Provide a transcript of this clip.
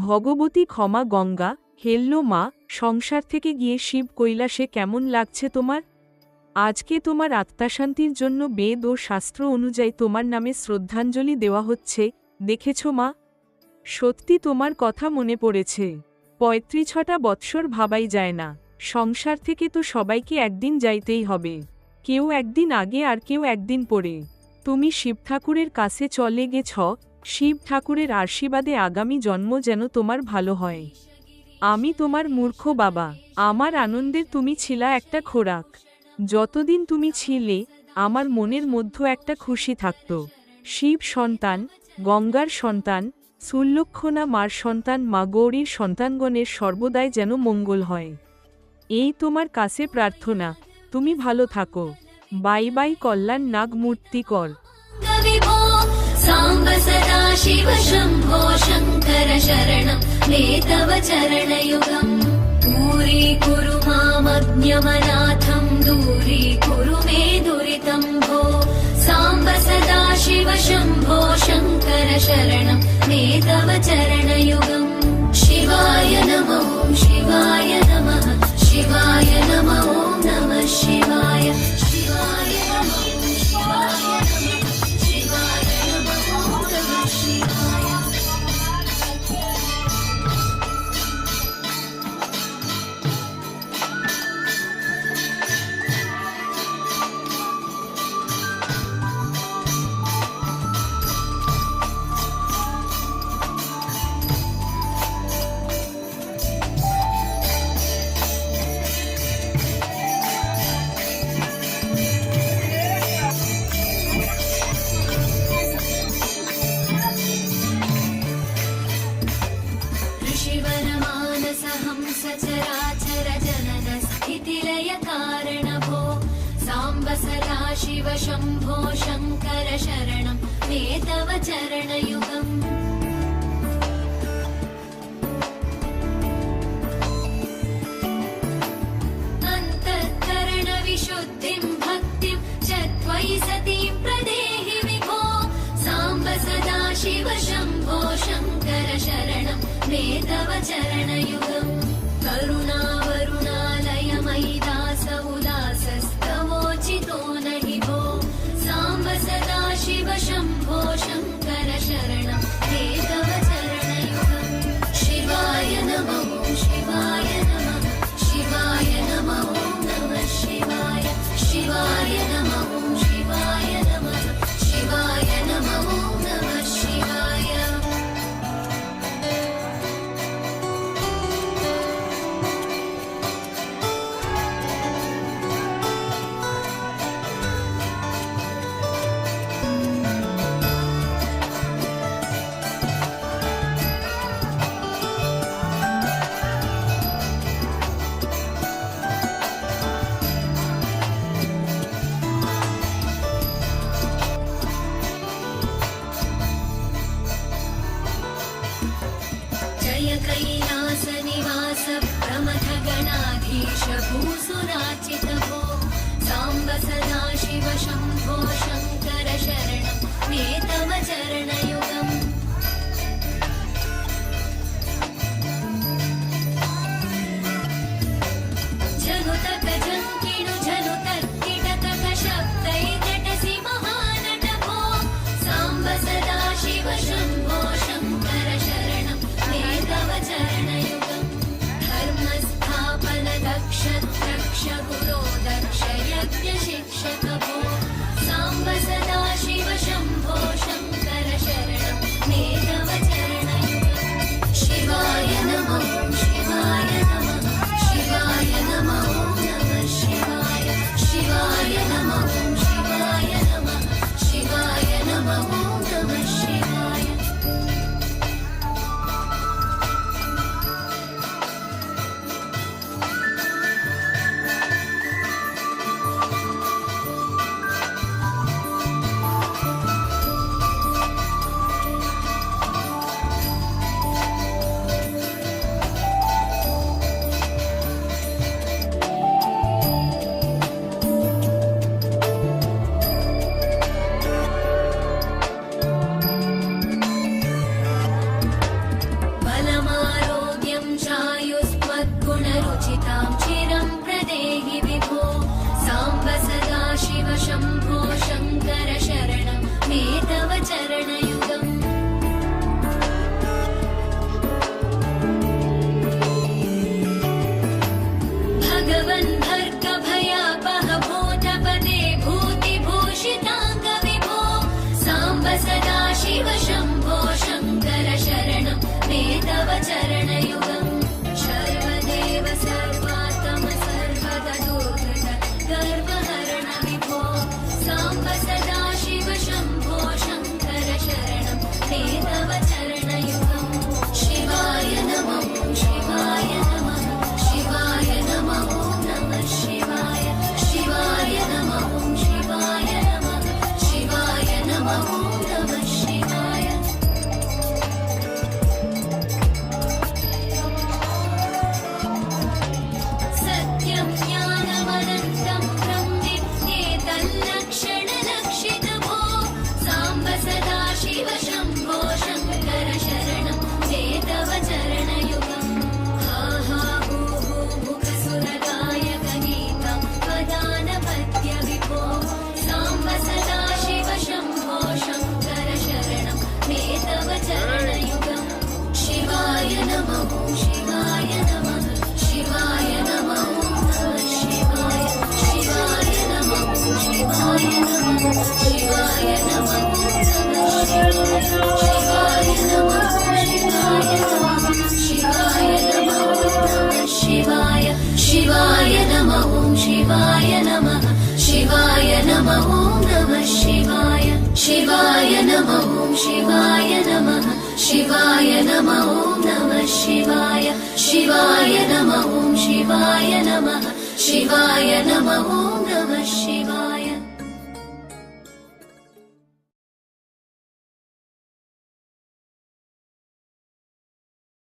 ভগবতী ক্ষমা গঙ্গা। হেল্লো মা, সংসার থেকে গিয়ে শিব কৈলাসে কেমন লাগছে তোমার? আজকে তোমার আত্মাশান্তির জন্য বেদ ও শাস্ত্র অনুযায়ী তোমার নামে শ্রদ্ধাঞ্জলি দেওয়া হচ্ছে, দেখেছ মা? সত্যি তোমার কথা মনে পড়েছে। 35টা বৎসর ভাবাই যায় না। সংসার থেকে তো সবাইকে একদিন যাইতেই হবে, কেউ একদিন আগে আর কেউ একদিন পরে। তুমি শিব ঠাকুরের কাছে চলে গেছ, শিব ঠাকুরের আশীর্বাদে আগামী জন্ম যেন তোমার ভালো হয়। আমি তোমার মূর্খ বাবা, আমার আনন্দের তুমি ছিলা একটা খোরাক। যতদিন তুমি ছিলে, আমার মনের মধ্যে একটা খুশি থাকত। শিব সন্তান, গঙ্গার সন্তান, সুলক্ষণা মার সন্তান, মা গৌরীর সন্তানগণের সর্বদাই যেন মঙ্গল হয়, এই তোমার কাছে প্রার্থনা। তুমি ভালো থাকো। Bye bye. কল্যাণ নাগ মূর্তিকর। साम्ब सदा शिव शम्भो शङ्कर शरणं मे तव चरणयुगम् दूरीकुरु मामज्ञमनाथं दूरीकुरु मे दुरितं भो साम्ब सदा शिव शम्भो शङ्कर शरणं मे तव चरणयुगम् शिवाय नमो शिवाय नमः शिवाय नमो नमः शिवाय शिवाय नमो शिवाय सचराचर जनन स्थितिलय कारणभो साम्ब सदा शिव शम्भो शङ्कर शरणं मे तव चरणयुगम् अन्तःकरणविशुद्धिं भक्तिं च त्वयि सतीं प्रदेहि विभो साम्ब सदा शिव शम्भो शङ्कर शरणं मे तव चरणयुगम् करुणावरुणालय मयि दास उदासस्तवोचितो नहि भो साम्ब सदा शिव शम्भो शङ्कर शरणं मे तव चरणयुगम् शिवाय नमो शिवाय नमः शिवाय नमो नमः शिवाय शिवाय नमो शिवाय नमः शिवाय नमो नमः शिवाय कैलासनिवास प्रमथगणाधीश भूसुराचित भो साम्ब सदा शिव शम्भो शङ्कर शरणं मे तव चरणयुगम् जनुतक जङ्किणु जनुतर्किटतक शब्दैकटसि महानट भो साम्ब सदा शिव शम्भो शङ्कर शरणं मे तव चरणयुगम् धर्मस्थापन दक्ष रक्ष गुरो दक्ष यज्ञ शिक्षक भो साम्ब सदा शिव शम्भो शङ्कर शरणं शङ्कर शरणं मे तव चरणयुगम् भगवन् भर्गभयापह भूतपते भूतिभूषिताङ्गविभो साम्ब सदा शिव शम्भो शङ्कर शरणं मे तव चरणयुगम् सर्वदेव सर्वात्म सर्वदुर्गत गर्वहरण विभो साम्ब सदा शिव शम्भो शङ्कर शरणं मे तव चरणयुगम् शिवाय नमः शिवाय नमः शिवाय नमः नमः शिवाय शिवाय नमः शिवाय नमः शिवाय नमः नमः शिवाय सत्यं ज्ञानमनन्तं ब्रह्मेतल्लक्षणलक्षितभो साम्ब सदा शिव शम्भो शङ्कर शरणं मे तव चरणयुगम् हा हा हू हू मुखसुरगायक गीतं वदानपत्य विभो साम्ब सदा शिव शम्भो शङ्कर शरणं मे तव चरणयुगम् शिवाय नमः शिवाय नमः शिवाय नमः नमः शिवाय शिवाय नमः शिवाय नमः शिवाय नमः नमः शिवाय नमः शिवाय नमः शिवाय नमः नमः शिवाय शिवाय नमः शिवाय नमः शिवाय नमः नमः शिवाय शिवाय नमः शिवाय नमः शिवाय नमः नमः शिवाय शिवाय नमः शिवाय नमः शिवाय नमः नमः शिवाय